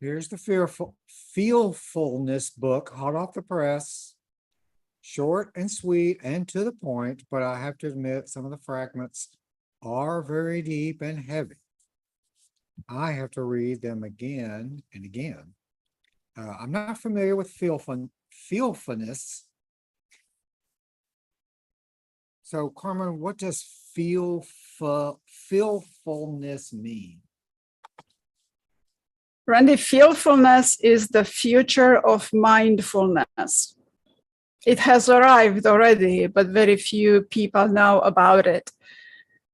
Here's the feelfulness book, hot off the press. Short and sweet and to the point, but I have to admit some of the fragments are very deep and heavy. I have to read them again and again. I'm not familiar with feelfulness. So, Carmen, what does feelfulness mean? Randy, feelfulness is the future of mindfulness. It has arrived already, but very few people know about it.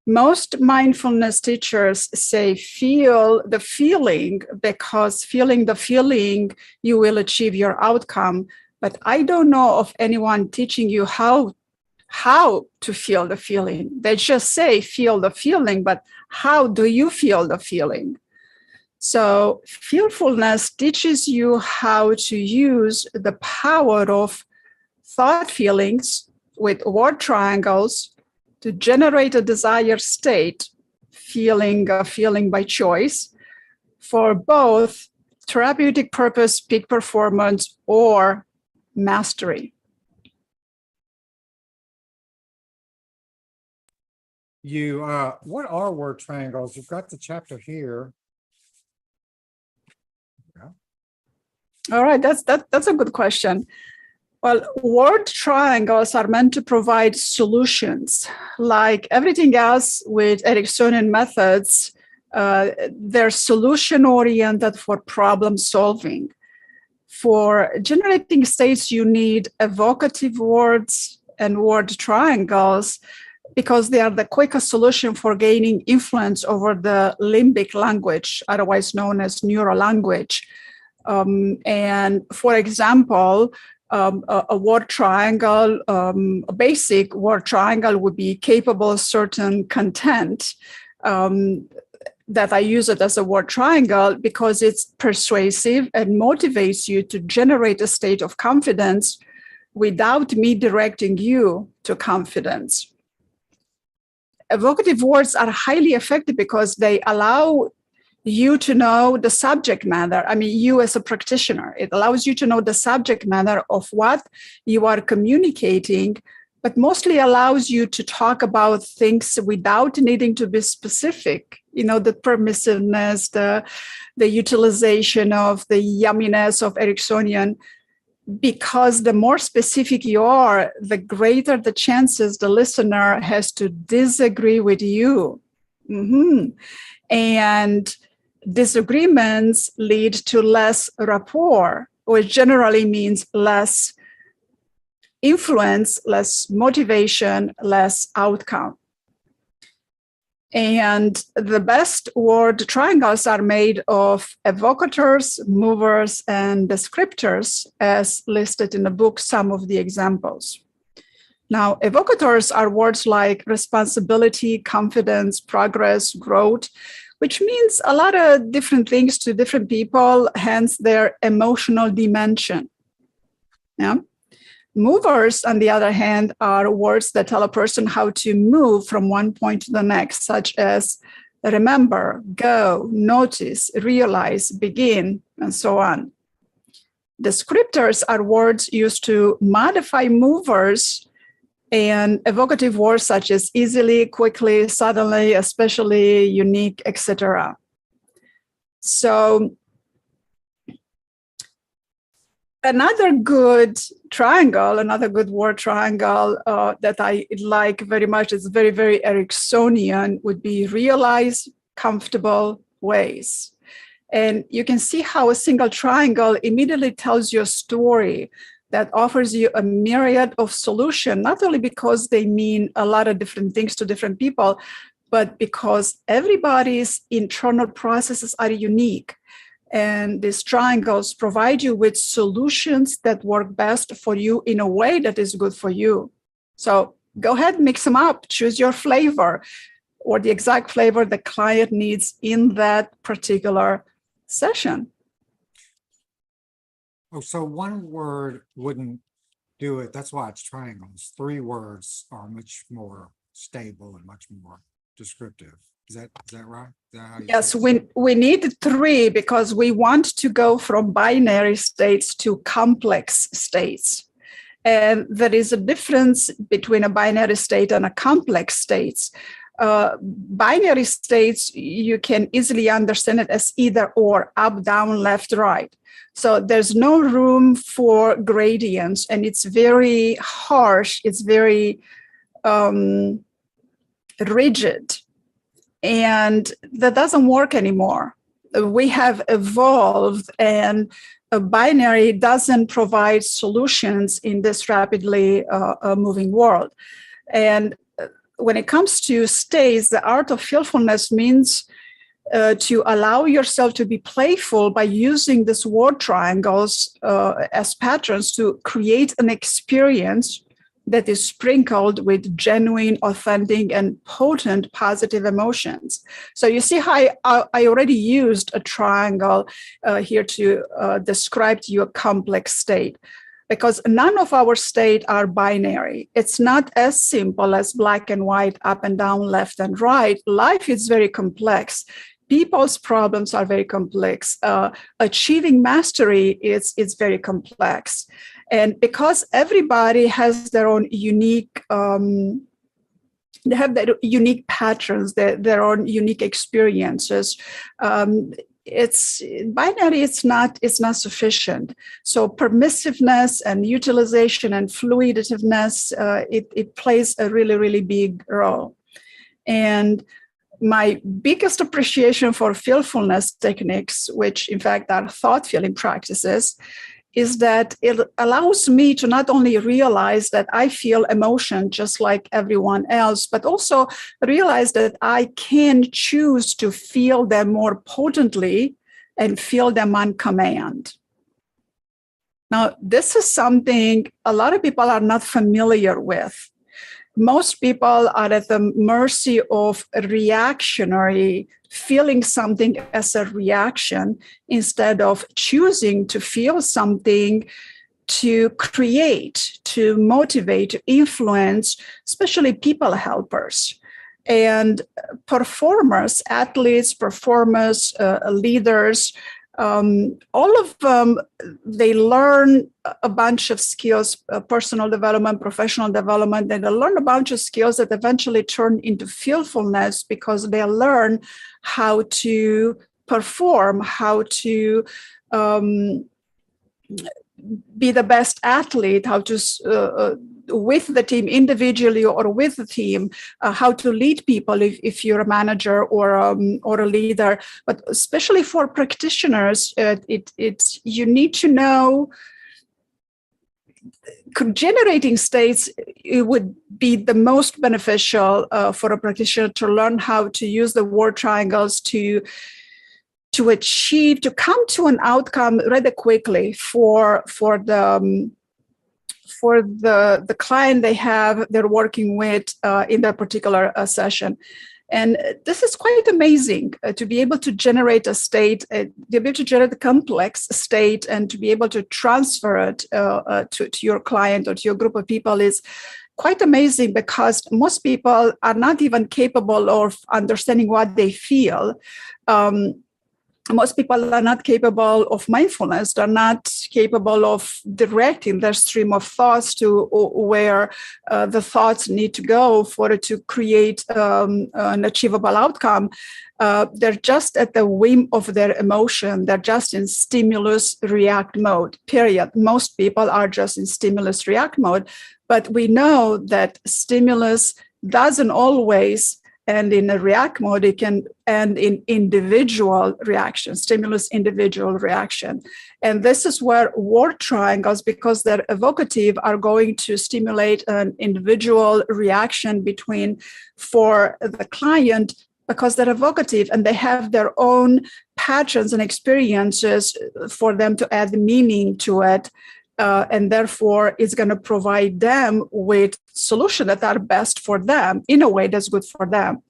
Most mindfulness teachers say feel the feeling, because feeling the feeling, you will achieve your outcome. But I don't know of anyone teaching you how to feel the feeling. They just say feel the feeling, but how do you feel the feeling? So feelfulness teaches you how to use the power of thought feelings with word triangles to generate a desired state, feeling by choice, for both therapeutic purpose, peak performance, or mastery. What are word triangles? You've got the chapter here. Yeah. All right, that's a good question. Well, word triangles are meant to provide solutions. Like everything else with Ericksonian methods, they're solution-oriented for problem solving. For generating states, you need evocative words and word triangles because they are the quickest solution for gaining influence over the limbic language, otherwise known as neurolanguage. And for example, a word triangle, a basic word triangle would be capable of certain content. That I use it as a word triangle because it's persuasive and motivates you to generate a state of confidence without me directing you to confidence. Evocative words are highly effective because they allow you to know the subject matter. I mean, you as a practitioner, it allows you to know the subject matter of what you are communicating, but mostly allows you to talk about things without needing to be specific. You know, the permissiveness, the utilization of the yumminess of Ericksonian, because the more specific you are, the greater the chances the listener has to disagree with you. And disagreements lead to less rapport, which generally means less influence, less motivation, less outcome. And the best word triangles are made of evocators, movers, and descriptors, as listed in the book, some of the examples. Now, evocators are words like responsibility, confidence, progress, growth, which means a lot of different things to different people, hence their emotional dimension. Yeah. Movers, on the other hand, are words that tell a person how to move from one point to the next, such as remember, go, notice, realize, begin, and so on. Descriptors are words used to modify movers, and evocative words such as easily, quickly, suddenly, especially, unique, etc. So another good triangle, another good word triangle that I like very much, is very, very Ericksonian, would be realize, comfortable, ways. And you can see how a single triangle immediately tells you a story that offers you a myriad of solutions, not only because they mean a lot of different things to different people, but because everybody's internal processes are unique. And these triangles provide you with solutions that work best for you in a way that is good for you. So go ahead, mix them up, choose your flavor or the exact flavor the client needs in that particular session. Oh, so one word wouldn't do it. That's why it's triangles. 3 words are much more stable and much more descriptive. Is that right? Is that how you Yes, say it? we need three because we want to go from binary states to complex states. And there is a difference between a binary state and a complex state. Binary states, you can easily understand it as either or, up, down, left, right. So there's no room for gradients, and it's very harsh. It's very rigid. And that doesn't work anymore. We have evolved, and a binary doesn't provide solutions in this rapidly moving world. And when it comes to states, the art of fearfulness means to allow yourself to be playful by using these word triangles as patterns to create an experience that is sprinkled with genuine, authentic, and potent positive emotions. So you see how I already used a triangle here to describe to you a complex state, because none of our states are binary. It's not as simple as black and white, up and down, left and right. Life is very complex. People's problems are very complex. Achieving mastery is very complex. And because everybody has their own unique, they have their unique patterns, their own unique experiences. It's binary. It's not sufficient. So permissiveness and utilization and fluiditiveness, it plays a really, really big role. And my biggest appreciation for fearfulness techniques, which in fact are thought feeling practices, is that it allows me to not only realize that I feel emotion just like everyone else, but also realize that I can choose to feel them more potently and feel them on command. Now, this is something a lot of people are not familiar with. Most people are at the mercy of reactionary, feeling something as a reaction instead of choosing to feel something to create, to motivate, to influence, especially people helpers. And performers, athletes, performers, leaders, all of them, they learn a bunch of skills, personal development, professional development, and they learn a bunch of skills that eventually turn into fearfulness because they learn how to perform, how to be the best athlete, how to with the team individually or with the team, how to lead people if you're a manager or a leader. But especially for practitioners, it's you need to know generating states. It would be the most beneficial for a practitioner to learn how to use the word triangles to achieve, to come to an outcome rather quickly for the client they're working with in that particular session. And this is quite amazing to be able to generate a state, to be able to generate a complex state and to be able to transfer it to your client or to your group of people is quite amazing, because most people are not even capable of understanding what they feel. Most people are not capable of mindfulness. They're not capable of directing their stream of thoughts to where the thoughts need to go for it to create an achievable outcome. They're just at the whim of their emotion. They're just in stimulus react mode, period. Most people are just in stimulus react mode. But we know that stimulus doesn't always and in a react mode, it can end in individual reaction, stimulus individual reaction. And this is where word triangles, because they're evocative, are going to stimulate an individual reaction for the client, because they're evocative and they have their own patterns and experiences for them to add meaning to it. And therefore, it's going to provide them with solutions that are best for them in a way that's good for them.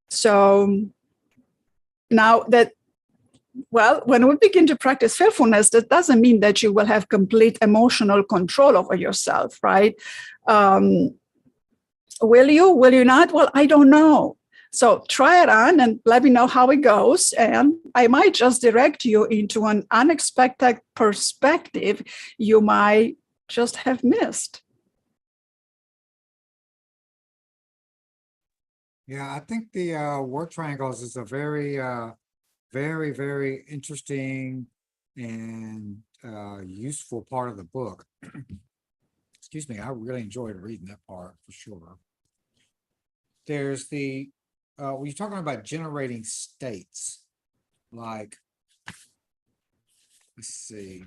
So now that, well, when we begin to practice fearfulness, that doesn't mean that you will have complete emotional control over yourself, right? Will you? Will you not? Well, I don't know. So try it on and let me know how it goes. And I might just direct you into an unexpected perspective you might just have missed. Yeah, I think the word triangles is a very, very, very interesting and useful part of the book. Excuse me, I really enjoyed reading that part for sure. There's the when you're talking about generating states, like let's see,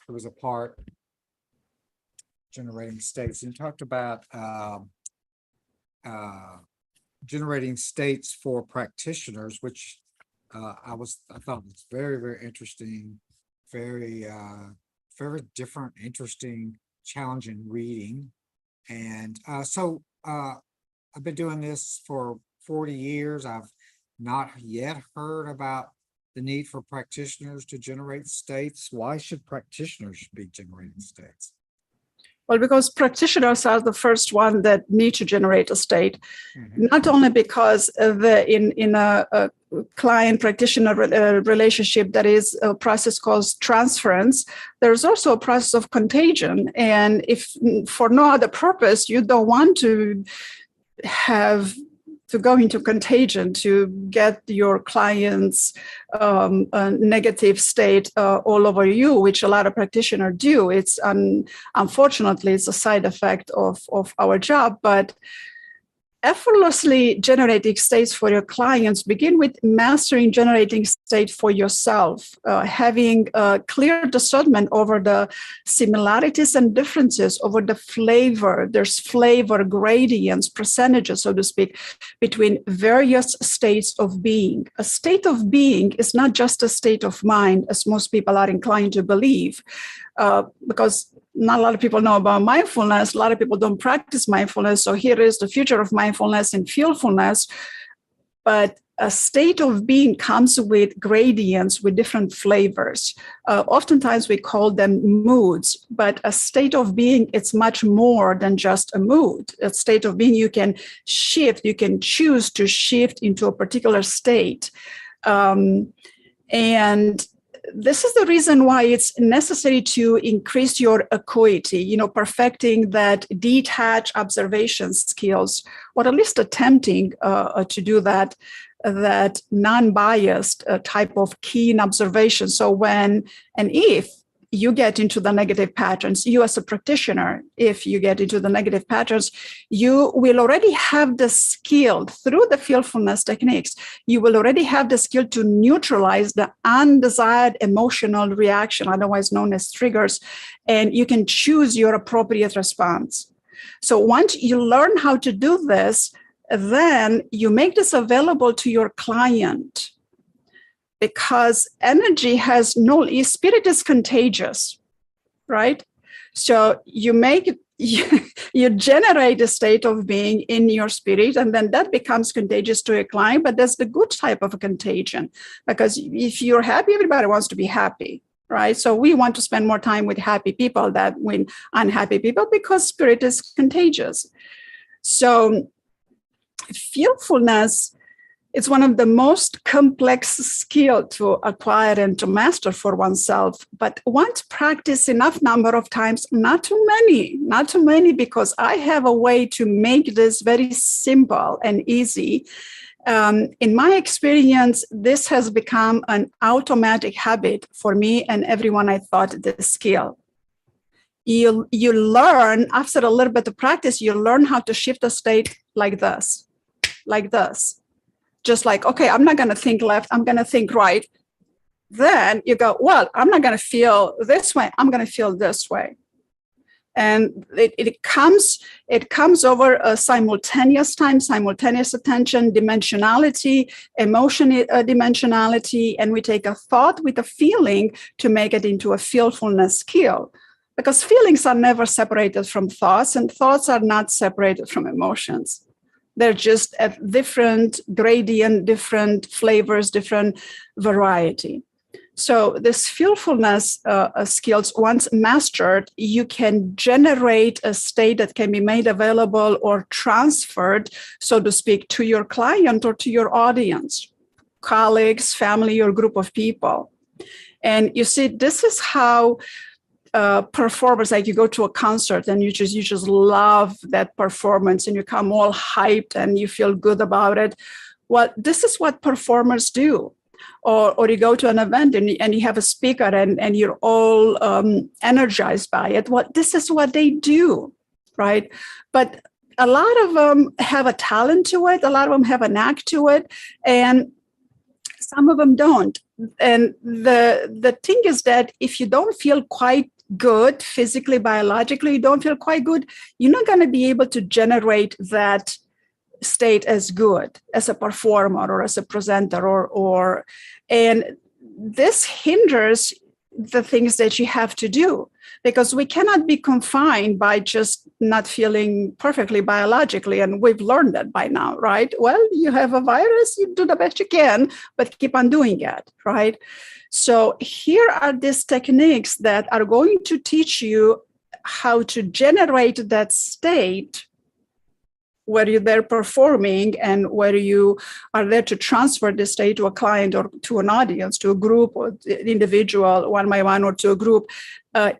there was a part generating states, and you talked about generating states for practitioners, which I thought was very, very interesting, very very different, interesting, challenging reading. And so I've been doing this for 40 years. I've not yet heard about the need for practitioners to generate states. Why should practitioners be generating states? Well, because practitioners are the first one that need to generate a state, not only because in a client practitioner relationship, that is a process called transference, there's also a process of contagion. And if for no other purpose, you don't want to have to go into contagion to get your client's negative state all over you, which a lot of practitioners do. It's unfortunately, it's a side effect of our job, but effortlessly generating states for your clients begin with mastering generating state for yourself, having a clear discernment over the similarities and differences, over the flavor. There's flavor gradients, percentages, so to speak, between various states of being. A state of being is not just a state of mind, as most people are inclined to believe, because not a lot of people know about mindfulness. A lot of people don't practice mindfulness. So here is the future of mindfulness and feelfulness. But a state of being comes with gradients, with different flavors. Oftentimes we call them moods, but a state of being, it's much more than just a mood. A state of being, you can shift, you can choose to shift into a particular state. And this is the reason why it's necessary to increase your acuity, perfecting that detached observation skills, or at least attempting to do that non-biased type of keen observation. So when and if you get into the negative patterns, you as a practitioner, if you get into the negative patterns, you will already have the skill through the feelfulness techniques. You will already have the skill to neutralize the undesired emotional reaction, otherwise known as triggers, and you can choose your appropriate response. So once you learn how to do this, then you make this available to your client. Because energy has spirit is contagious, right? So you generate a state of being in your spirit, and then that becomes contagious to a client, but that's the good type of a contagion. Because if you're happy, everybody wants to be happy, right? So we want to spend more time with happy people than with unhappy people, because spirit is contagious. So feelfulness, it's one of the most complex skills to acquire and to master for oneself. But once practiced enough number of times, not too many, because I have a way to make this very simple and easy. In my experience, this has become an automatic habit for me and everyone I taught this skill. You learn, after a little bit of practice, you learn how to shift a state like this. Just like, okay, I'm not going to think left, I'm going to think right. Then you go, well, I'm not going to feel this way, I'm going to feel this way. And it comes over a simultaneous time, simultaneous attention, dimensionality, emotion dimensionality, and we take a thought with a feeling to make it into a feelfulness skill. Because feelings are never separated from thoughts, and thoughts are not separated from emotions. They're just at different gradient, different flavors, different variety. So this fearfulness skills, once mastered, you can generate a state that can be made available or transferred, so to speak, to your client or to your audience, colleagues, family, or group of people. And you see, this is how performers, like you go to a concert and you just love that performance and you come all hyped and you feel good about it. Well, this is what performers do. Or you go to an event and you have a speaker and you're all energized by it. Well, this is what they do, right? But a lot of them have a talent to it. A lot of them have a knack to it. And some of them don't. And the thing is that if you don't feel quite good physically, biologically, you don't feel quite good, you're not going to be able to generate that state as good as a performer or as a presenter or and this hinders the things that you have to do, because we cannot be confined by just not feeling perfectly biologically. And we've learned that by now, right? Well, you have a virus, you do the best you can, but keep on doing it, right? So here are these techniques that are going to teach you how to generate that state where you're there performing and where you are there to transfer the state to a client or to an audience, to a group or individual, one by one, or to a group,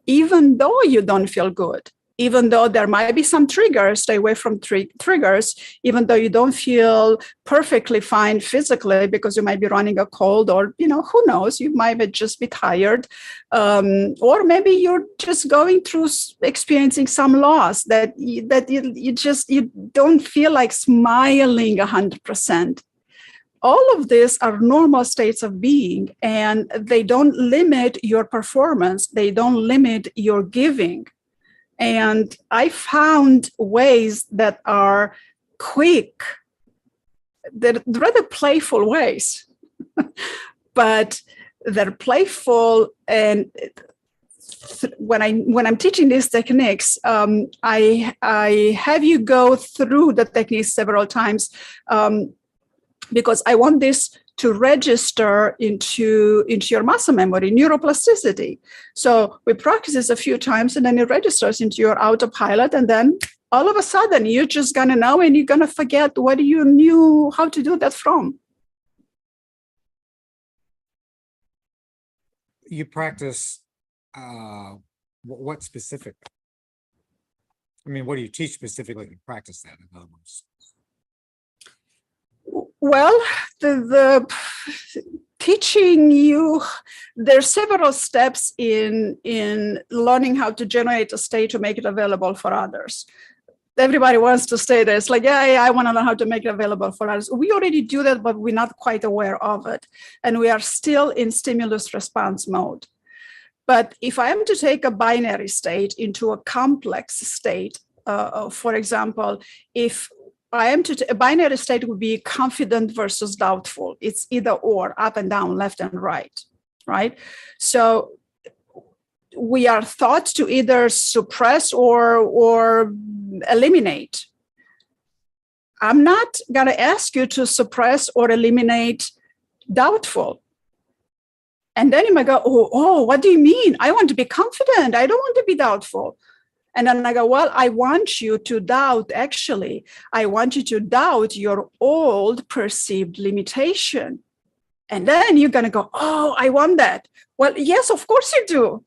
even though you don't feel good, even though there might be some triggers, stay away from triggers, even though you don't feel perfectly fine physically because you might be running a cold or, who knows, you might just be tired. Or maybe you're just going through experiencing some loss that you don't feel like smiling 100%. All of these are normal states of being, and they don't limit your performance. They don't limit your giving. And I found ways that are quick, they're rather playful ways, but they're playful. And when I'm teaching these techniques, I have you go through the techniques several times because I want this to register into your muscle memory, neuroplasticity. So we practice this a few times and then it registers into your autopilot, and then all of a sudden you're just gonna know and you're gonna forget what you knew how to do that from. You practice what specifically? I mean, what do you teach specifically to practice that, in other words? Well, the teaching you, there's several steps in learning how to generate a state to make it available for others. Everybody wants to say this, like, yeah, I want to learn how to make it available for others. We already do that, but we're not quite aware of it. And we are still in stimulus response mode. But if I am to take a binary state into a complex state, for example, if I am to a binary state would be confident versus doubtful. It's either or, up and down, left and right, right? So we are taught to either suppress or eliminate. I'm not going to ask you to suppress or eliminate doubtful. And then you might go, oh, what do you mean? I want to be confident. I don't want to be doubtful. And then I go, well, I want you to doubt, actually. I want you to doubt your old perceived limitation. And then you're going to go, oh, I want that. Well, yes, of course you do.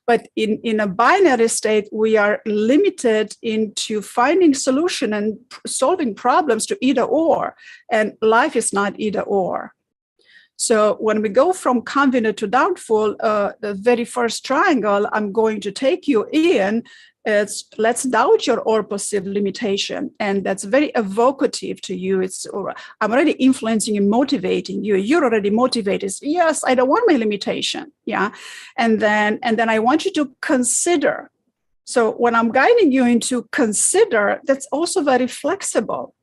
But in a binary state, we are limited into finding solution and solving problems to either or. And life is not either or. So when we go from confident to doubtful, the very first triangle I'm going to take you in is let's doubt your or perceived limitation. And that's very evocative to you. I'm already influencing and motivating you. You're already motivated. Yes, I don't want my limitation. Yeah. And then I want you to consider. So when I'm guiding you into consider, that's also very flexible.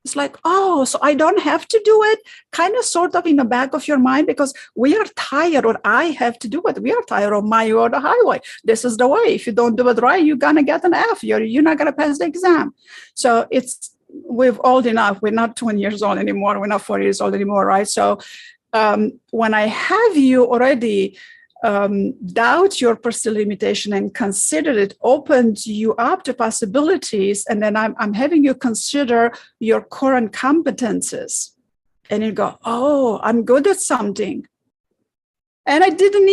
It's like, oh, so I don't have to do it, kind of sort of in the back of your mind, because we are tired, or I have to do it. We are tired of my or the highway. This is the way. If you don't do it right, you're going to get an F. You're not going to pass the exam. So we're old enough. We're not 20 years old anymore. We're not 40 years old anymore, right? So when I have you already doubt your perceived limitation and consider it, opens you up to possibilities, and then I'm having you consider your current competences, and you go, oh, I'm good at something. And I didn't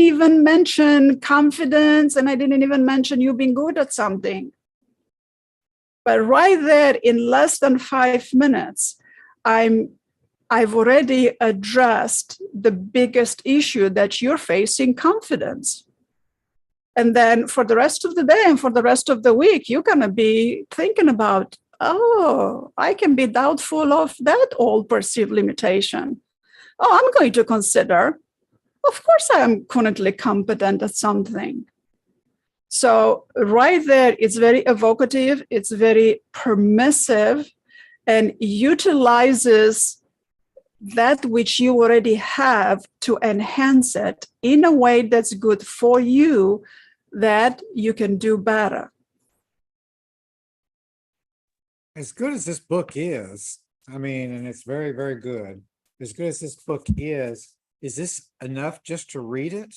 even mention confidence, and I didn't even mention you being good at something. But right there, in less than 5 minutes, I've already addressed the biggest issue that you're facing, confidence. And then for the rest of the day and for the rest of the week, you're going to be thinking about, oh, I can be doubtful of that old perceived limitation. Oh, I'm going to consider, of course, I am currently competent at something. So right there, it's very evocative, it's very permissive, and utilizes that which you already have to enhance it in a way that's good for you, that you can do better. As good as this book is, I mean, and it's very, very good. As good as this book is this enough just to read it?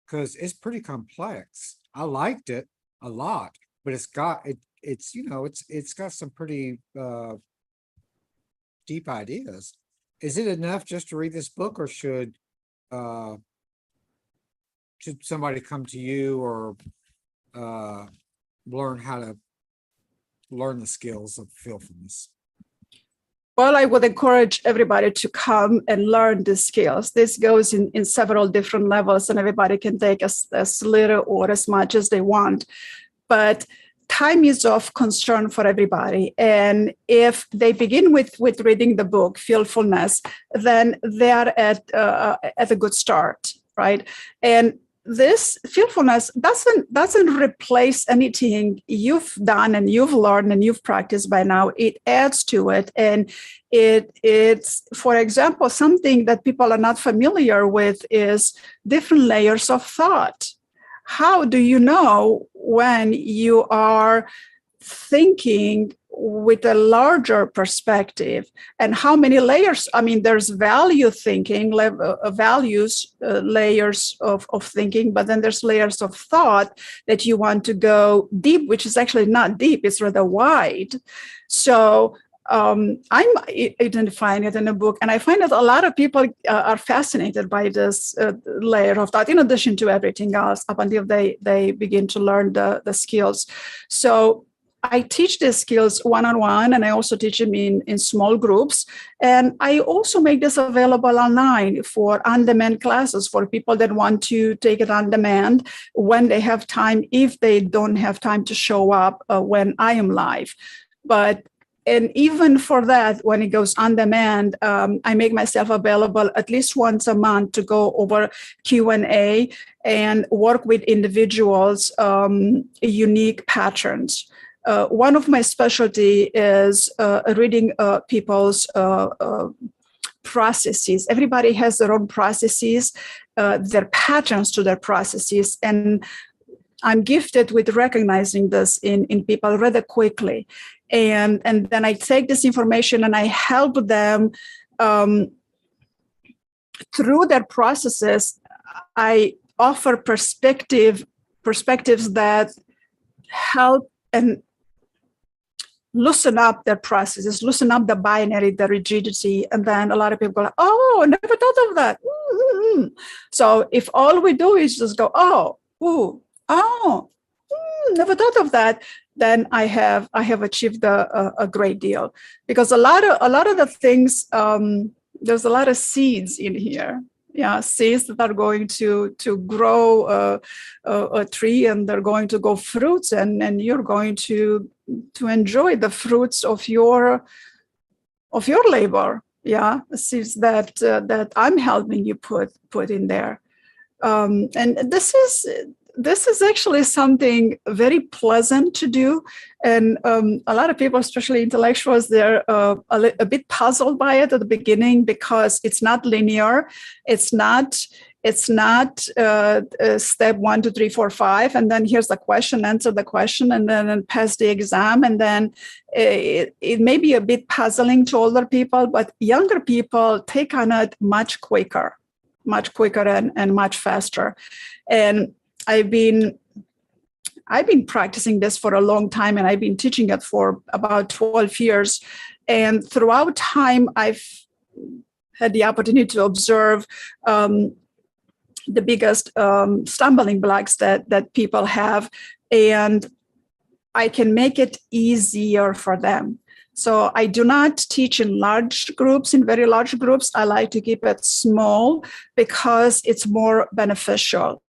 Because it's pretty complex. I liked it a lot, but it's got it's got some pretty deep ideas. Is it enough just to read this book, or should somebody come to you or learn how to learn the skills of fearfulness? Well, I would encourage everybody to come and learn the skills. This goes in several different levels, and everybody can take as little or as much as they want. But time is of concern for everybody. And if they begin with reading the book, Fearfulness, then they're at a good start, right? And this fearfulness doesn't replace anything you've done and you've learned and you've practiced by now. It adds to it, and it's, for example, something that people are not familiar with is different layers of thought. How do you know when you are thinking with a larger perspective, and how many layers? I mean, there's value thinking, values, layers of thinking, but then there's layers of thought that you want to go deep, which is actually not deep, it's rather wide. So I'm identifying it in a book, and I find that a lot of people are fascinated by this layer of thought, in addition to everything else, up until they begin to learn the skills. So I teach these skills one-on-one, and I also teach them in small groups. And I also make this available online for on-demand classes for people that want to take it on demand when they have time, if they don't have time to show up when I am live. And even for that, when it goes on demand, I make myself available at least once a month to go over Q&A and work with individuals' unique patterns. One of my specialty is reading people's processes. Everybody has their own processes, their patterns to their processes, and I'm gifted with recognizing this in people rather quickly. And then I take this information and I help them through their processes. I offer perspectives that help and loosen up their processes, loosen up the binary, the rigidity. And then a lot of people go, oh, never thought of that. Mm-hmm. So if all we do is just go, never thought of that, then I have achieved a great deal. Because a lot of the things, there's a lot of seeds in here. Yeah, seeds that are going to grow a tree, and they're going to go fruits, and you're going to enjoy the fruits of your labor. Yeah, seeds that I'm helping you put in there, and this is actually something very pleasant to do. And a lot of people, especially intellectuals, they're a bit puzzled by it at the beginning because it's not linear. It's not It's not step 1, 2, 3, 4, 5, and then here's the question, answer the question, and then pass the exam. And then it may be a bit puzzling to older people, but younger people take on it much quicker and much faster. And I've been practicing this for a long time, and I've been teaching it for about 12 years. And throughout time, I've had the opportunity to observe the biggest stumbling blocks that people have, and I can make it easier for them. So I do not teach in large groups, in very large groups. I like to keep it small because it's more beneficial.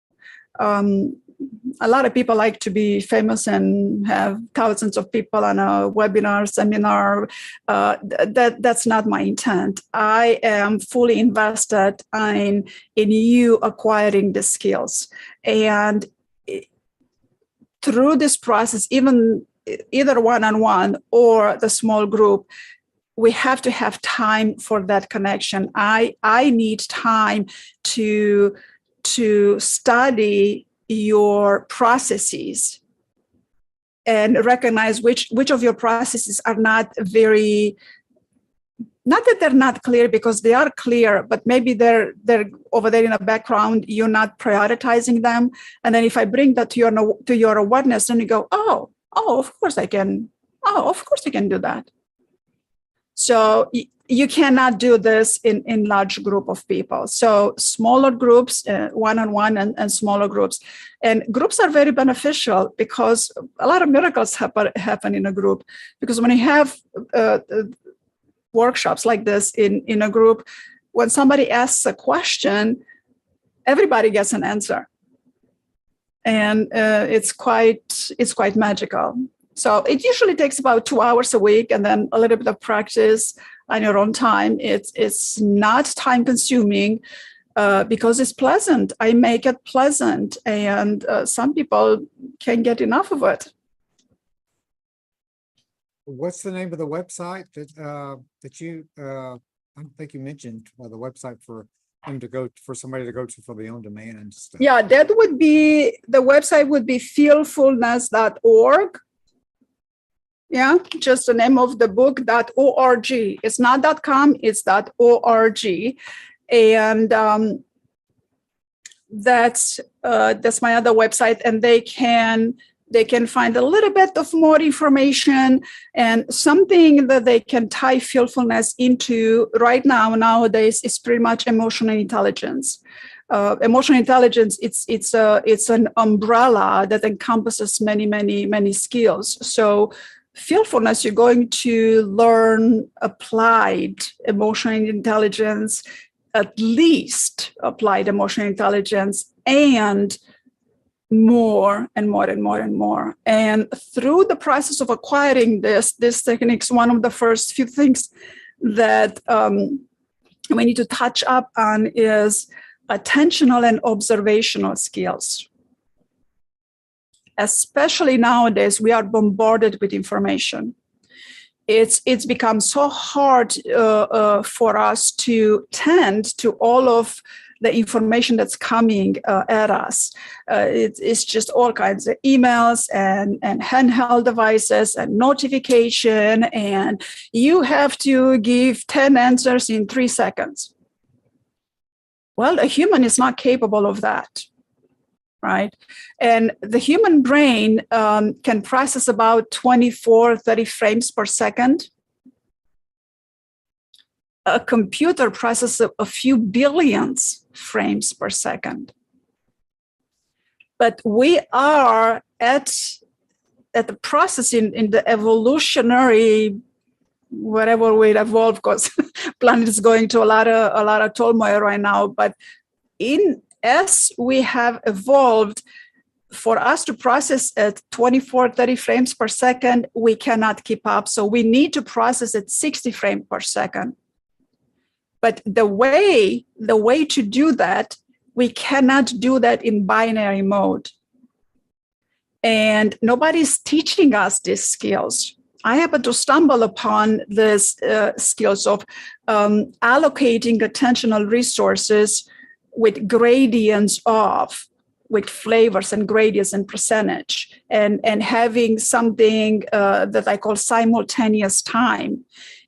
A lot of people like to be famous and have thousands of people on a webinar, seminar. That's not my intent. I am fully invested in you acquiring the skills. And through this process, even either one-on-one or the small group, we have to have time for that connection. I need time to study your processes and recognize which of your processes are not that they're not clear, because they are clear, but maybe they're over there in the background, you're not prioritizing them. And then if I bring that to your awareness, then you go, oh, of course I can do that. So you cannot do this in large group of people. So smaller groups, one-on-one and smaller groups. And groups are very beneficial because a lot of miracles happen in a group. Because when you have workshops like this in a group, when somebody asks a question, everybody gets an answer. And it's quite magical. So it usually takes about 2 hours a week, and then a little bit of practice on your own time. It's not time consuming because it's pleasant. I make it pleasant, and some people can't get enough of it. What's the name of the website that you? I don't think you mentioned the website for somebody to go to for the on-demand stuff. Yeah, the website would be feelfulness.org. Yeah, just the name of the book, .org. It's not .com, it's .org. And that's my other website, and they can find a little bit of more information and something that they can tie feelfulness into right nowadays is pretty much emotional intelligence. Emotional intelligence, it's an umbrella that encompasses many skills. So feelfulness, you're going to learn applied emotional intelligence, at least applied emotional intelligence, and more. And through the process of acquiring this techniques, one of the first few things that we need to touch up on is attentional and observational skills. Especially nowadays, we are bombarded with information. It's become so hard for us to tend to all of the information that's coming at us. It's just all kinds of emails and handheld devices and notification, and you have to give 10 answers in 3 seconds. Well, a human is not capable of that. Right? And the human brain can process about 24, 30 frames per second. A computer processes a few billions frames per second. But we are at the process in the evolutionary, whatever we evolve, because planet is going to a lot of turmoil right now. But as we have evolved, for us to process at 24, 30 frames per second, we cannot keep up. So we need to process at 60 frames per second. But the way to do that, we cannot do that in binary mode. And nobody's teaching us these skills. I happened to stumble upon this skills of allocating attentional resources with gradients of, with flavors and gradients and percentage, and having something that I call simultaneous time.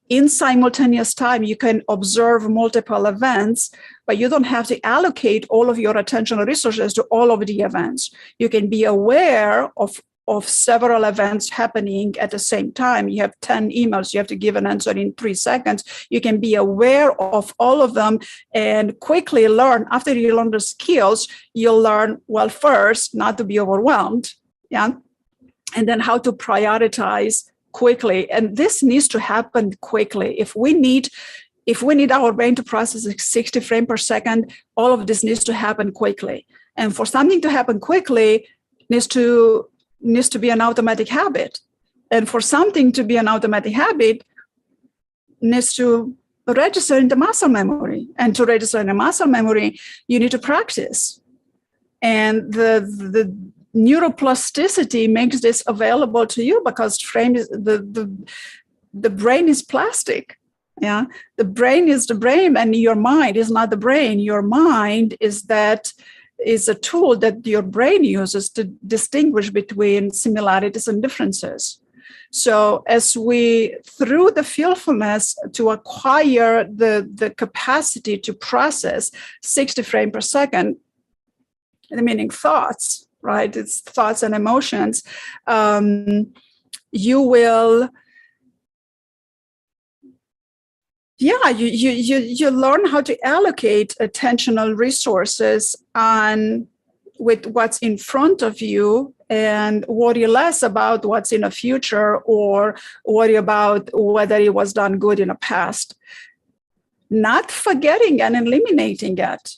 In simultaneous time, you can observe multiple events, but you don't have to allocate all of your attentional resources to all of the events. You can be aware of several events happening at the same time. You have 10 emails, you have to give an answer in 3 seconds. You can be aware of all of them and quickly learn. After you learn the skills, you'll learn, well, first, not to be overwhelmed, yeah, and then how to prioritize quickly. And this needs to happen quickly. If we need our brain to process at 60 frames per second, all of this needs to happen quickly. And for something to happen quickly, needs to be an automatic habit. And for something to be an automatic habit, needs to register in the muscle memory. And to register in the muscle memory, you need to practice. And the neuroplasticity makes this available to you because the brain is plastic. Yeah, the brain is the brain, and your mind is not the brain. Your mind is a tool that your brain uses to distinguish between similarities and differences. So as we, through the fearfulness, to acquire the capacity to process 60 frames per second, meaning thoughts, right? It's thoughts and emotions. You will, you learn how to allocate attentional resources with what's in front of you and worry less about what's in the future or worry about whether it was done good in the past. Not forgetting and eliminating it,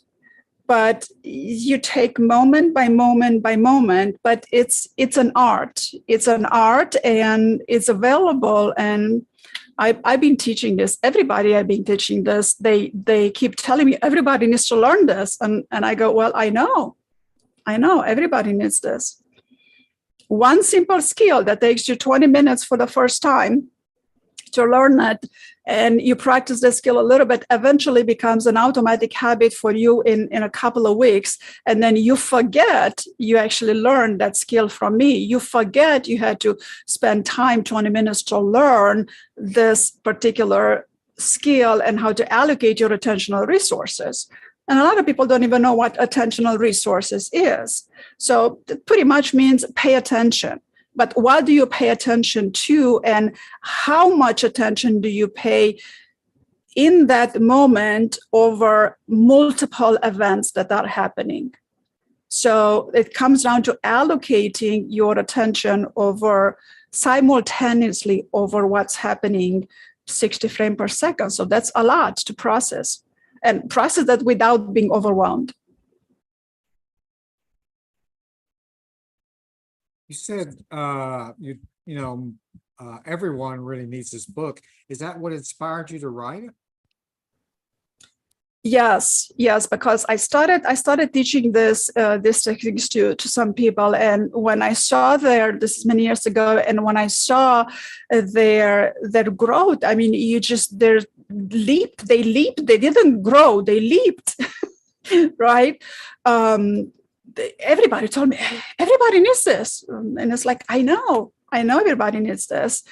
but you take moment by moment by moment, but it's an art. It's an art and it's available. And I've been teaching this. Everybody I've been teaching this, they keep telling me everybody needs to learn this. And I go, well, I know everybody needs this. One simple skill that takes you 20 minutes for the first time to learn it, and you practice the skill a little bit, eventually becomes an automatic habit for you in a couple of weeks. And then you forget you actually learned that skill from me. You forget you had to spend time, 20 minutes to learn this particular skill and how to allocate your attentional resources. And a lot of people don't even know what attentional resources is. So it pretty much means pay attention. But what do you pay attention to, and how much attention do you pay in that moment over multiple events that are happening? So it comes down to allocating your attention simultaneously over what's happening 60 frames per second. So that's a lot to process, and process that without being overwhelmed. You said, everyone really needs this book. Is that what inspired you to write it? Yes, because I started teaching these techniques to some people, and when I saw this is many years ago, and when I saw their growth, I mean, they leaped, they didn't grow, they leaped, right? Everybody told me, everybody needs this. And it's like, I know everybody needs this.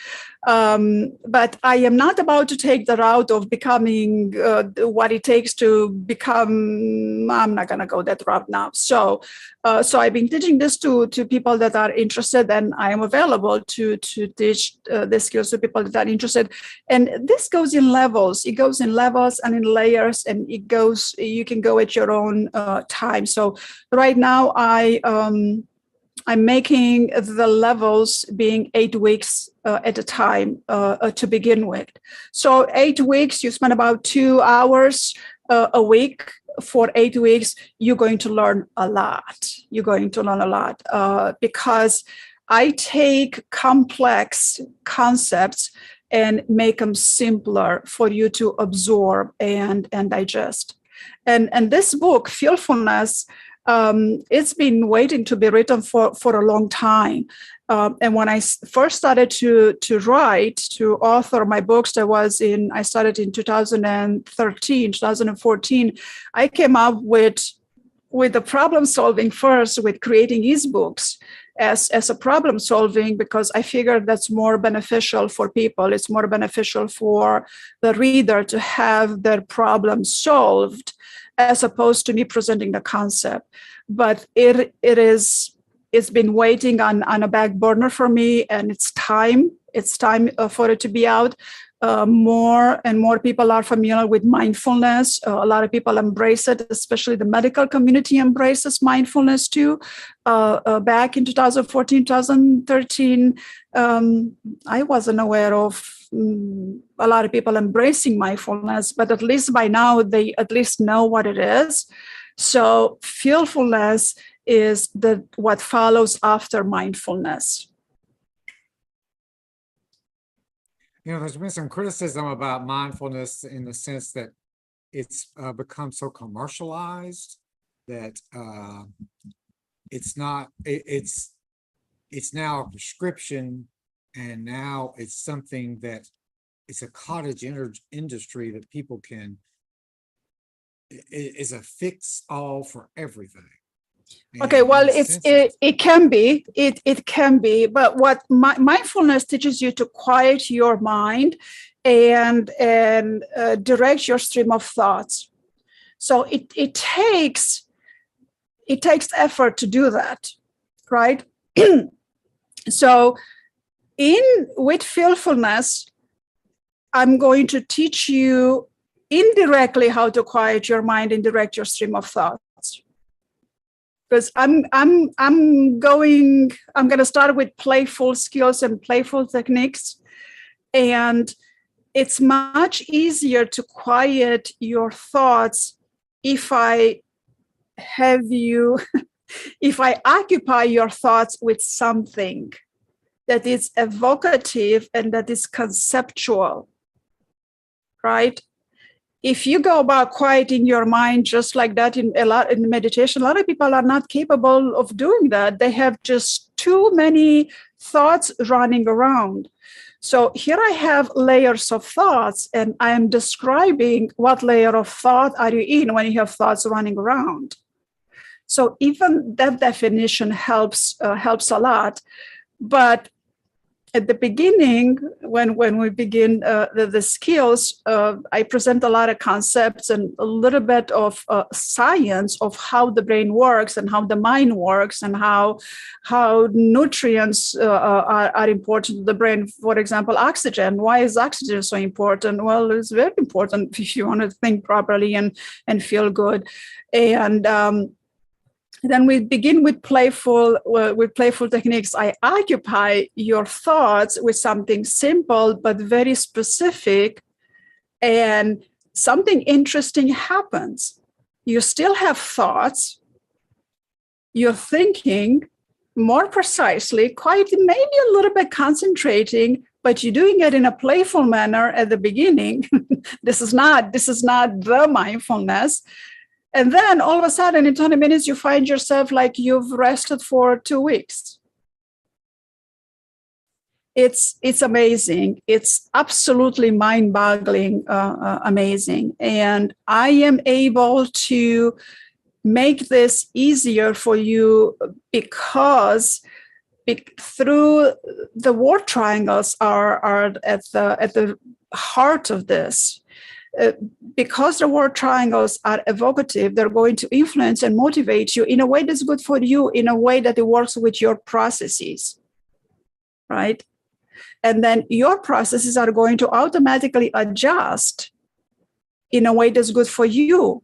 But I am not about to take the route of becoming what it takes to become, I'm not going to go that route now. So I've been teaching this to people that are interested, and I am available to teach the skills to people that are interested. And this goes in levels. It goes in levels and in layers, and you can go at your own time. So right now I'm making the levels being 8 weeks at a time to begin with. So 8 weeks, you spend about 2 hours a week. For 8 weeks, you're going to learn a lot. Because I take complex concepts and make them simpler for you to absorb and digest. And this book, Fearfulness, It's been waiting to be written for a long time. And when I first started to write, to author my books, I started in 2013, 2014. I came up with the problem solving first, with creating ebooks as a problem solving, because I figured that's more beneficial for people. It's more beneficial for the reader to have their problem solved, as opposed to me presenting the concept. But it's been waiting on a back burner for me, and it's time for it to be out. More and more people are familiar with mindfulness. A lot of people embrace it, especially the medical community embraces mindfulness too. Back in 2014, 2013, I wasn't aware of a lot of people embracing mindfulness, but at least by now they at least know what it is. So fearfulness is what follows after mindfulness. There's been some criticism about mindfulness in the sense that it's become so commercialized that it's now a prescription, and now it's something that it's a cottage industry that people can, is a fix all for everything. Okay, well, it can be, it can be, but what mindfulness teaches you to quiet your mind and direct your stream of thoughts. So it takes effort to do that, right? So with fearfulness, I'm going to teach you indirectly how to quiet your mind and direct your stream of thoughts. Because I'm going to start with playful skills and playful techniques. And it's much easier to quiet your thoughts if I occupy your thoughts with something that is evocative and that is conceptual, right? If you go about quieting your mind just like that in meditation, a lot of people are not capable of doing that. They have just too many thoughts running around. So here I have layers of thoughts, and I am describing what layer of thought are you in when you have thoughts running around. So even that definition helps a lot. But at the beginning, when we begin the skills, I present a lot of concepts and a little bit of science of how the brain works and how the mind works and how nutrients are important to the brain. For example, oxygen. Why is oxygen so important? Well, it's very important if you want to think properly and feel good. And then we begin with playful techniques. I occupy your thoughts with something simple but very specific, and something interesting happens. You still have thoughts. You're thinking more precisely, quite maybe a little bit concentrating, but you're doing it in a playful manner at the beginning. This is not the mindfulness. And then all of a sudden, in 20 minutes, you find yourself like you've rested for 2 weeks. It's amazing. It's absolutely mind-boggling, amazing. And I am able to make this easier for you because through the word triangles are at the heart of this. Because the word triangles are evocative, they're going to influence and motivate you in a way that's good for you, in a way that it works with your processes, right? And then your processes are going to automatically adjust in a way that's good for you.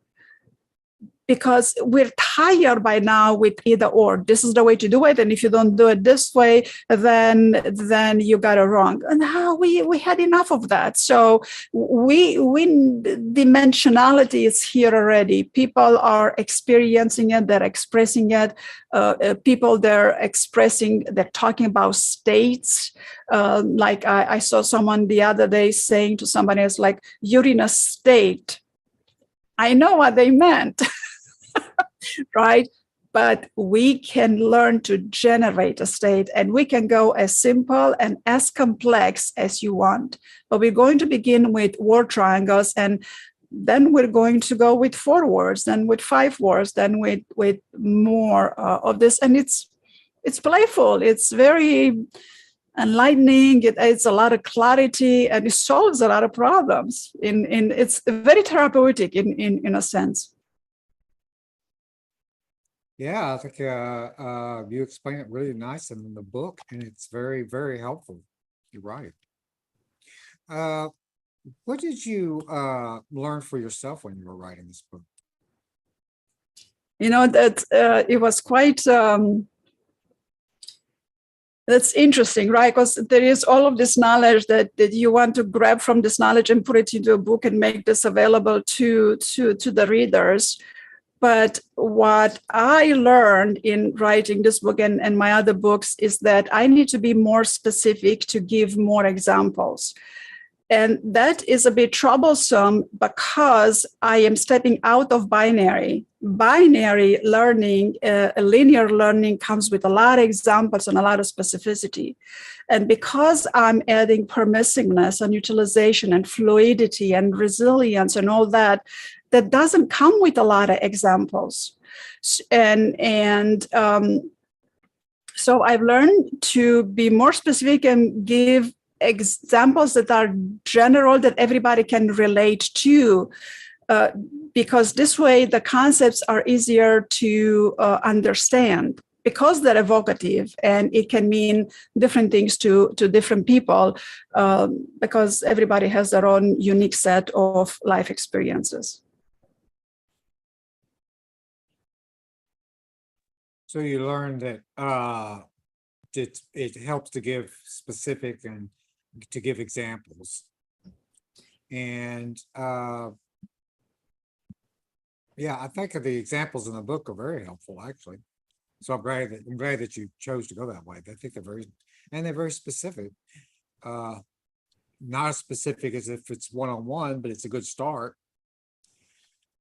Because we're tired by now with either or. This is the way to do it, and if you don't do it this way, then you got it wrong. And how we had enough of that. So dimensionality is here already. People are experiencing it. They're expressing it. They're talking about states. Like I saw someone the other day saying to somebody else, like, "You're in a state." I know what they meant. Right? but we can learn to generate a state, and we can go as simple and as complex as you want. But we're going to begin with word triangles, and then we're going to go with 4 words, then with 5 words, then with more of this. And it's playful. It's very enlightening. It adds a lot of clarity, and it solves a lot of problems. It's very therapeutic in a sense. Yeah, I think you explain it really nice in the book, and it's very, very helpful. You're right. What did you learn for yourself when you were writing this book? That it was quite that's interesting, right? Because there is all of this knowledge that you want to grab from this knowledge and put it into a book and make this available to the readers. But what I learned in writing this book and my other books is that I need to be more specific to give more examples. And that is a bit troublesome because I am stepping out of binary. Binary learning, linear learning comes with a lot of examples and a lot of specificity. And because I'm adding permissiveness and utilization and fluidity and resilience and all that, that doesn't come with a lot of examples. And so I've learned to be more specific and give examples that are general, that everybody can relate to, because this way the concepts are easier to understand, because they're evocative, and it can mean different things to different people, because everybody has their own unique set of life experiences. So you learned that it helps to give specific and to give examples. And yeah, I think the examples in the book are very helpful, actually. So I'm glad that you chose to go that way. I think they're very specific. Not as specific as if it's one-on-one, but it's a good start.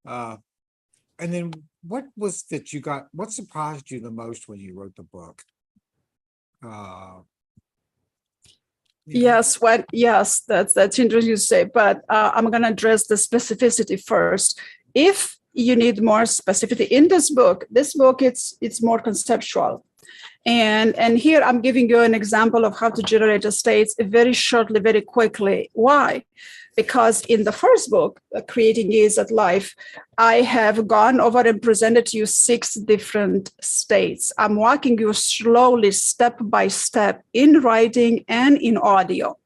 And then what surprised you the most when you wrote the book? Yes, that's interesting to say, but I'm going to address the specificity first. If you need more specificity in this book, it's more conceptual. And here I'm giving you an example of how to generate a state very shortly, very quickly. Why? Because in the first book, Creating Ease at Life, I have gone over and presented to you 6 different states. I'm walking you slowly, step by step, in writing and in audio,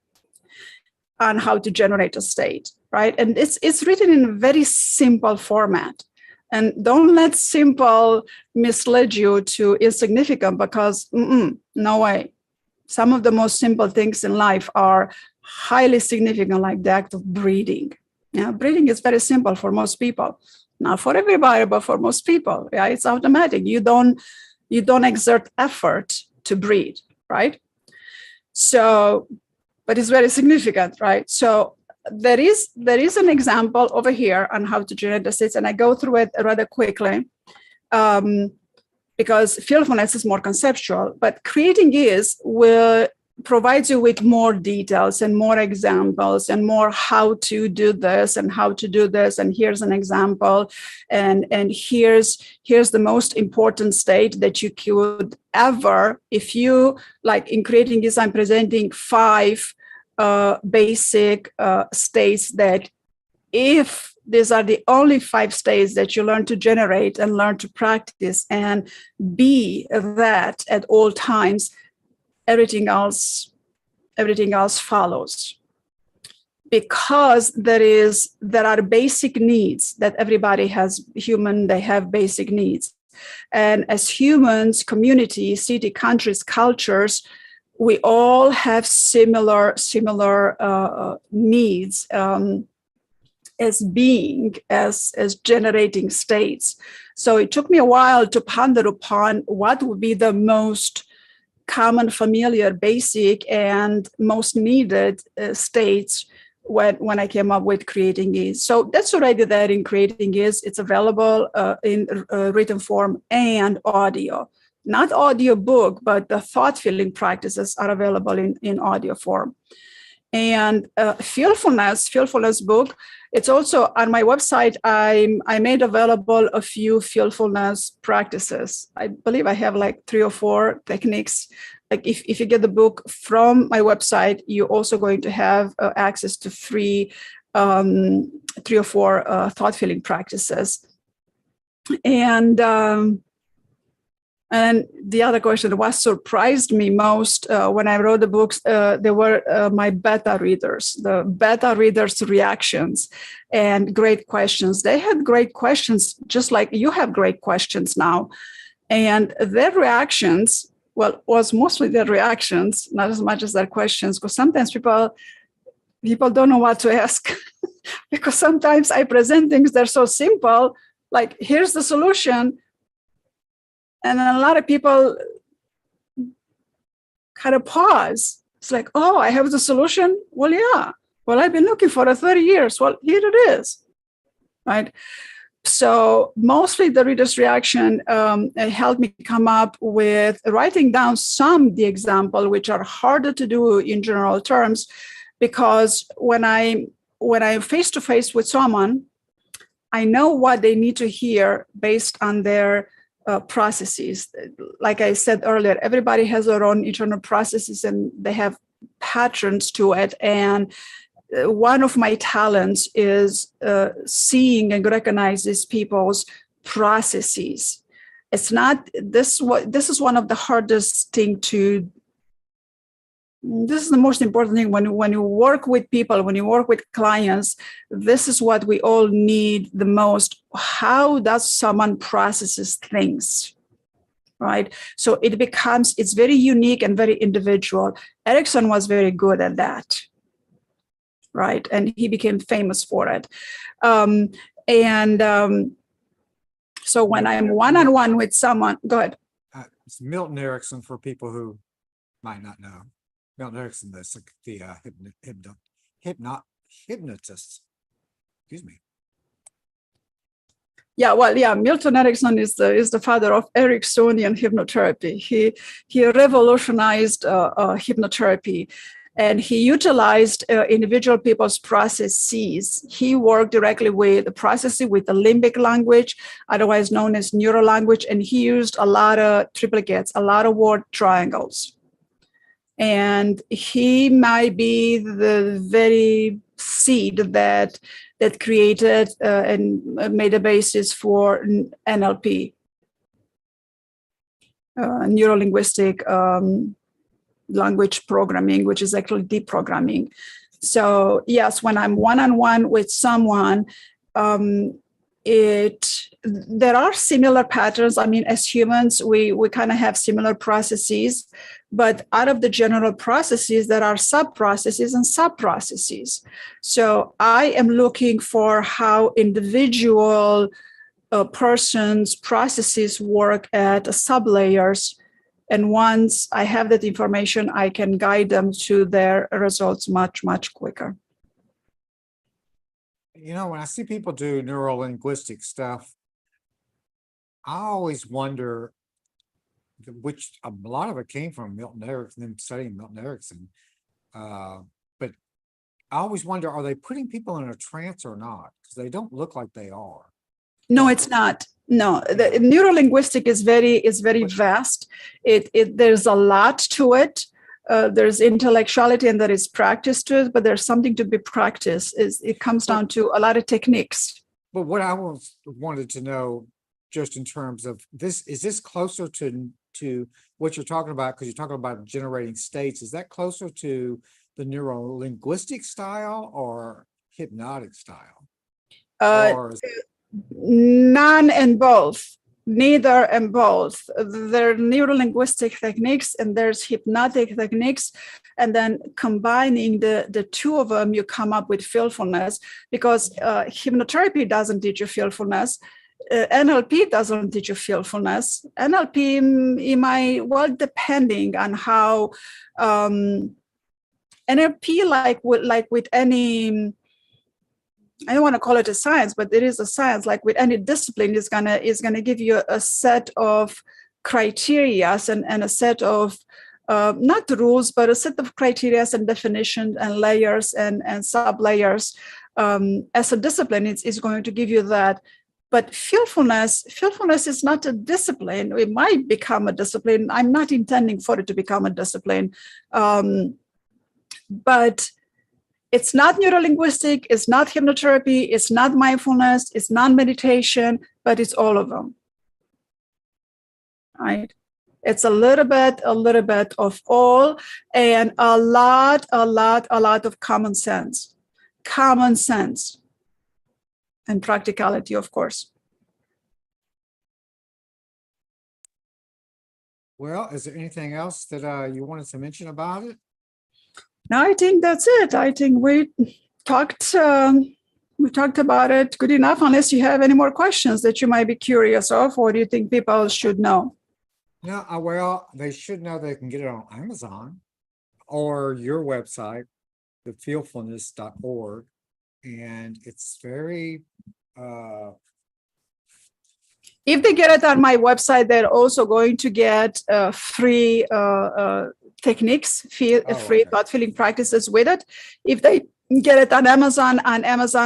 on how to generate a state, right? And it's written in a very simple format. And don't let simple mislead you to insignificant, because no way. Some of the most simple things in life are highly significant, like the act of breathing. Yeah, breathing is very simple for most people. Not for everybody, but for most people. Yeah, it's automatic. You don't exert effort to breathe, right? So, but it's very significant, right? So there is an example over here on how to generate the states, and I go through it rather quickly, because fearfulness is more conceptual, but Creating Ease will provide you with more details and more examples and more how to do this and how to do this. And here's an example. And here's the most important state that you could ever, if you like in Creating Ease, I'm presenting 5 basic states that, if these are the only 5 states that you learn to generate and learn to practice and be that at all times, everything else follows. Because there are basic needs that everybody has. They have basic needs. And as humans, communities, city, countries, cultures, we all have similar needs as generating states. So it took me a while to ponder upon what would be the most common, familiar, basic, and most needed states when I came up with Creating Ease. So that's what I did there in Creating Ease. It's available in written form and audio. Not audio book, but the thought filling practices are available in audio form. And fearfulness book, it's also on my website. I made available a few fearfulness practices. I believe I have like 3 or 4 techniques. Like if you get the book from my website, you're also going to have access to free 3 or 4 thought filling practices. And the other question, what surprised me most when I wrote the books, they were my beta readers, the beta readers' reactions and great questions. They had great questions, just like you have great questions now. And their reactions, well, was mostly their reactions, not as much as their questions, because sometimes people don't know what to ask. Because sometimes I present things that are so simple, like, here's the solution. And then a lot of people kind of pause. It's like, oh, I have the solution? Well, yeah. Well, I've been looking for it 30 years. Well, here it is, right? So mostly the reader's reaction helped me come up with writing down some of the example, which are harder to do in general terms, because when I'm face-to-face with someone, I know what they need to hear based on their processes. Like I said earlier, everybody has their own internal processes and they have patterns to it. And one of my talents is seeing and recognize these people's processes. It's not this. This is one of the hardest thing to. This is the most important thing when you work with people, when you work with clients. This is what we all need the most. How does someone processes things, right? So it's very unique and very individual. Erickson was very good at that, right? And he became famous for it. So when I'm one-on-one with someone, go ahead. It's Milton Erickson for people who might not know. Milton Erickson, the hypnotist. Excuse me. Yeah, well, yeah, Milton Erickson is the father of Ericksonian hypnotherapy. He revolutionized hypnotherapy, and he utilized individual people's processes. He worked directly with the processing with the limbic language, otherwise known as neural language, and he used a lot of triplicates, a lot of word triangles. And he might be the very seed that created and made a basis for NLP, neuro-linguistic language programming, which is actually deprogramming. So yes, when I'm one-on-one with someone, there are similar patterns. I mean, as humans, we kind of have similar processes, but out of the general processes, there are sub-processes and sub-processes. So I am looking for how individual person's processes work at sub-layers. And once I have that information, I can guide them to their results much, much quicker. You know, when I see people do neuro-linguistic stuff, I always wonder, which a lot of it came from Milton Erickson, them studying Milton Erickson. But I always wonder, are they putting people in a trance or not? Because they don't look like they are. No, it's not. No, the neuro-linguistic is very vast. There's a lot to it. There's intellectuality and there is practice to it, but there's something to be practiced. It comes down to a lot of techniques. But what I wanted to know, just in terms of this, is this closer to what you're talking about? Because you're talking about generating states. Is that closer to the neuro-linguistic style or hypnotic style? None and both. Neither and both. There are neuro-linguistic techniques and there's hypnotic techniques, and then combining the two of them, you come up with fearfulness, because hypnotherapy doesn't teach you fearfulness. NLP doesn't teach you fearfulness. NLP, depending on how NLP, like with any, I don't want to call it a science, but it is a science. Like with any discipline, is gonna give you a set of criteria and a set of not rules, but a set of criteria and definitions and layers and sub layers. As a discipline, it's going to give you that. But fearfulness is not a discipline. It might become a discipline. I'm not intending for it to become a discipline, but it's not neurolinguistic, it's not hypnotherapy, it's not mindfulness, it's not meditation, but it's all of them. Right? It's a little bit of all, and a lot of common sense, and practicality, of course. Well, is there anything else that you wanted to mention about it? No, I think that's it. I think we talked about it good enough, unless you have any more questions that you might be curious of, or do you think people should know? No, well, they should know they can get it on Amazon or your website, thefeelfulness.org. And it's very if they get it on my website, they're also going to get free techniques, free thought feeling practices with it. If they get it on Amazon,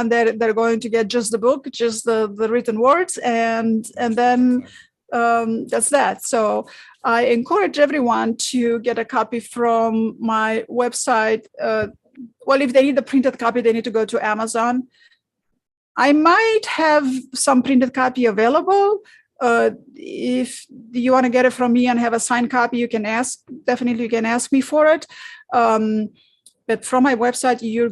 they're going to get just the book, just the written words, and then that's that. So I encourage everyone to get a copy from my website. Well, if they need a printed copy, they need to go to Amazon. I might have some printed copy available. If you want to get it from me and have a signed copy, you can ask me for it. But from my website, you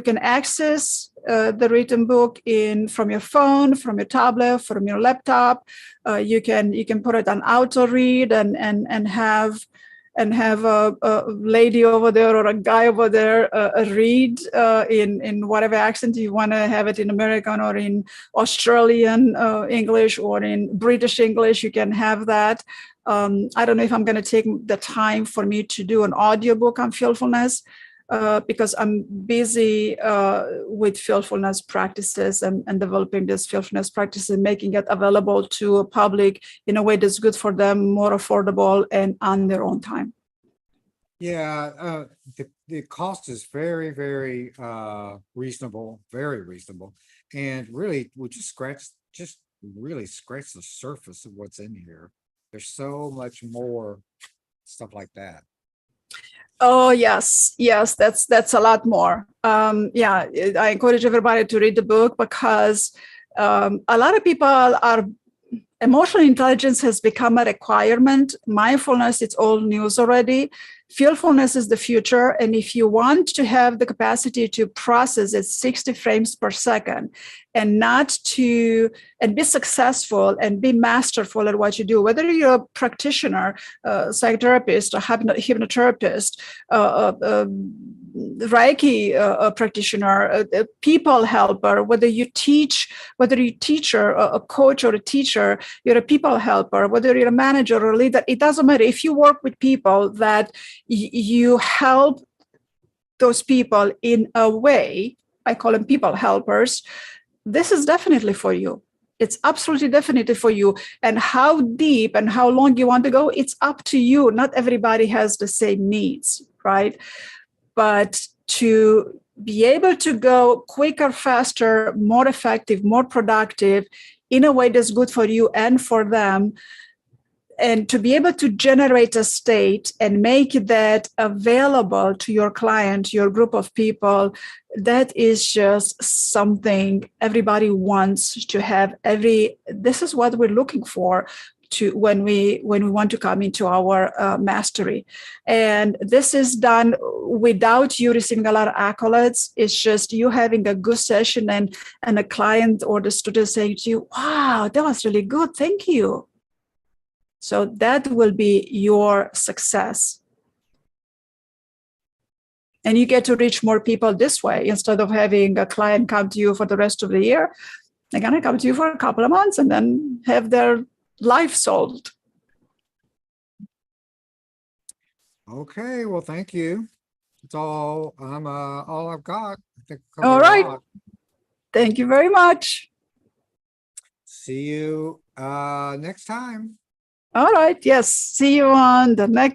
can access the written book from your phone, from your tablet, from your laptop. You can put it on auto read and have a lady over there or a guy over there read in whatever accent you want to have it, in American or in Australian English or in British English. You can have that. I don't know if I'm going to take the time for me to do an audiobook on fearfulness because I'm busy with fearfulness practices and developing this fearfulness practice and making it available to a public in a way that's good for them, more affordable, and on their own time. Yeah, the cost is very, very reasonable, very reasonable, and really we just really scratch the surface of what's in here. There's so much more stuff like that. Oh, yes, that's a lot more. Yeah, I encourage everybody to read the book because a lot of people are, emotional intelligence has become a requirement. Mindfulness, it's old news already. Fearfulness is the future. And if you want to have the capacity to process at 60 frames per second and be successful and be masterful at what you do, whether you're a practitioner, psychotherapist, or hypnotherapist, Reiki practitioner, a people helper, whether you're a teacher, a coach or a teacher, you're a people helper, whether you're a manager or a leader, it doesn't matter. If you work with people that you help those people in a way, I call them people helpers, this is definitely for you. It's absolutely definitely for you. And how deep and how long you want to go, it's up to you. Not everybody has the same needs, right? But to be able to go quicker, faster, more effective, more productive in a way that's good for you and for them, and to be able to generate a state and make that available to your client, your group of people, that is just something everybody wants to have. This is what we're looking for when we want to come into our mastery. And this is done without you receiving a lot of accolades. It's just you having a good session and a client or the student saying to you, wow, that was really good. Thank you. So that will be your success. And you get to reach more people this way. Instead of having a client come to you for the rest of the year, they're going to come to you for a couple of months and then have their life solved. Okay, well, thank you. It's all all I've got. I think I All covered a right. lot. Thank you very much. See you next time. All right. Yes. See you on the next